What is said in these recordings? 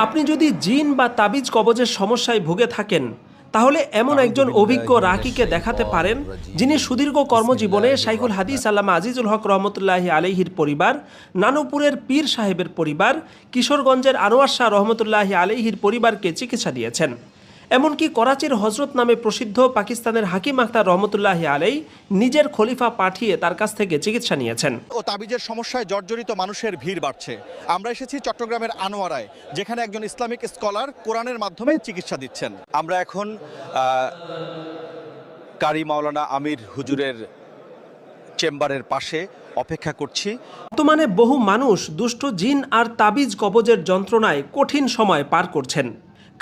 আপনি যদি জিন বা তাবিজ কবজের সমস্যায় ভুগে থাকেন তাহলে এমন একজন অভিজ্ঞ রাকিকে দেখাতে পারেন যিনি সুদীর্ঘ কর্মজীবনে শাইখুল হাদিস আল্লামা আজিজুল হক রহমতুল্লাহি আলাইহির পরিবার, নানুপুরের পীর সাহেবের পরিবার, কিশোরগঞ্জের আনোয়ার শাহ রহমতুল্লাহি আলাইহির পরিবারকে চিকিৎসা দিয়েছেন। এমনকি করাচির হজরত নামে প্রসিদ্ধ পাকিস্তানের হাকিম আখতার রহমতুল্লাহি আলাই নিজের খলিফা পাঠিয়ে তার কাছ থেকে চিকিৎসা নিয়েছেন। ও তাবিজের সমস্যায় জর্জরিত মানুষের ভিড় বাড়ছে। আমরা এসেছি চট্টগ্রামের আনোয়ারায়, যেখানে একজন ইসলামিক স্কলার কোরআনের মাধ্যমে চিকিৎসা দিচ্ছেন। আমরা এখন কারি মাওলানা আমির হুজুরের চেম্বারের পাশে অপেক্ষা করছি। বর্তমানে বহু মানুষ দুষ্ট জিন আর তাবিজ কবজের যন্ত্রণায় কঠিন সময় পার করছেন।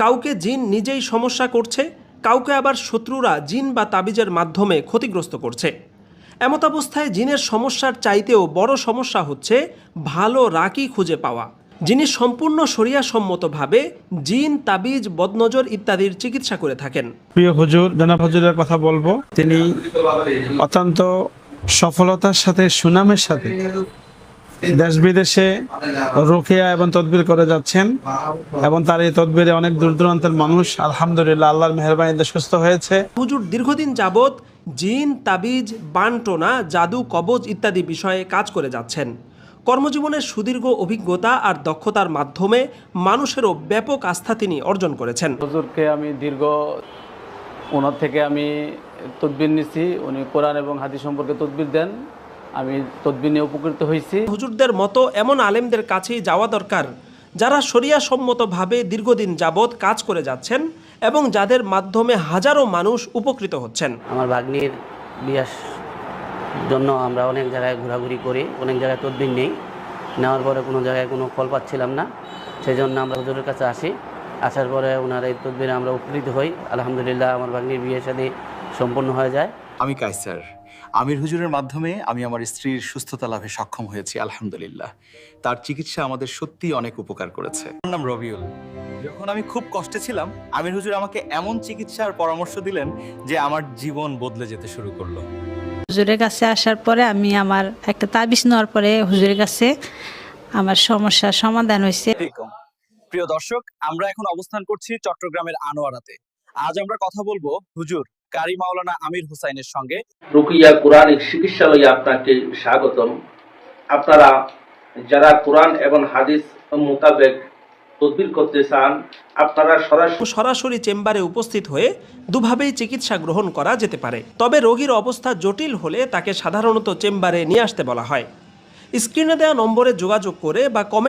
কাউকে জিন নিজেই সমস্যা করছে, কাউকে আবার শত্রুরা জিন বা তাবিজের মাধ্যমে ক্ষতিগ্রস্ত করছে। এমতাবস্থায় জিনের সমস্যার চাইতেও বড় সমস্যা হচ্ছে ভালো রাকি খুঁজে পাওয়া, যিনি সম্পূর্ণ শরিয়াসম্মতভাবে জিন, তাবিজ, বদনজর ইত্যাদির চিকিৎসা করে থাকেন। প্রিয় হুজুর, জনাব হুজুরের কথা বলবো। তিনি অত্যন্ত সফলতার সাথে, সুনামের সাথে দেশ বিদেশে রুকিয়া এবং তদবির করে যাচ্ছেন এবং তার এই তদবিরে অনেক দূর দূরান্তের মানুষ আলহামদুলিল্লাহ আল্লাহর মেহেরবানিতে সুস্থ হয়েছে। হুজুর দীর্ঘদিন যাবৎ জিন, তাবিজ, বানটোনা, জাদু, কবজ ইত্যাদি বিষয়ে কাজ করে যাচ্ছেন। কর্মজীবনের সুদীর্ঘ অভিজ্ঞতা আর দক্ষতার মাধ্যমে মানুষেরও ব্যাপক আস্থা তিনি অর্জন করেছেন। হুজুরকে আমি ওনার থেকে আমি তদবির নিছি। উনি কোরআন এবং হাদিস সম্পর্কে তদবির দেন, আমি তদবির নিয়ে উপকৃত হয়েছি। হুজুরদের মতো এমন আলেমদের কাছেই যাওয়া দরকার যারা শরিয়াসম্মতভাবে দীর্ঘদিন যাবৎ কাজ করে যাচ্ছেন এবং যাদের মাধ্যমে হাজারো মানুষ উপকৃত হচ্ছেন। আমার ভাগ্নির বিয়ার জন্য আমরা অনেক জায়গায় ঘোরাঘুরি করি, অনেক জায়গায় তদবির নেই, নেওয়ার পরে কোনো জায়গায় কোনো ফল পাচ্ছিলাম না। সেই জন্য আমরা হুজুরের কাছে আসি, আসার পরে ওনার এই তদবিরে আমরা উপকৃত হই। আলহামদুলিল্লাহ আমার ভাগ্নির বিয়ে শাদী সম্পূর্ণ হয়ে যায়। আমি কায়সার, আমির হুজুরের মাধ্যমে আমি আমার স্ত্রীর সুস্থতা লাভে সক্ষম হয়েছি আলহামদুলিল্লাহ। তার চিকিৎসা আমাদের সত্যিই অনেক উপকার করেছে। আমার নাম রবিউল। যখন আমি খুব কষ্টে ছিলাম, আমির হুজুর আমাকে এমন চিকিৎসার পরামর্শ দিলেন যে আমার জীবন বদলে যেতে শুরু করলো। হুজুরের কাছে আসার পরে আমি আমার একটা তাবিজ নেওয়ার পরে হুজুরের কাছে আমার সমস্যার সমাধান হয়েছে। প্রিয় দর্শক, আমরা এখন অবস্থান করছি চট্টগ্রামের আনোয়ারাতে। আজ আমরা কথা বলবো হুজুর কারি মাওলানা আমির হুসাইনের সঙ্গে। রুকিয়া কোরআনিক চিকিৎসালয়ে আপনাকে স্বাগতম। আপনারা যারা কোরআন এবং হাদিস মোতাবেক তদবির করতে চান, আপনারা সরাসরি চেম্বারে উপস্থিত হয়ে দুভাবেই চিকিৎসা গ্রহণ করা যেতে পারে। তবে রোগীর অবস্থা জটিল হলে তাকে সাধারণত চেম্বারে নিয়ে আসতে বলা হয়। স্ক্রিনে দেওয়া নম্বরে যোগাযোগ করে বা কমেন্ট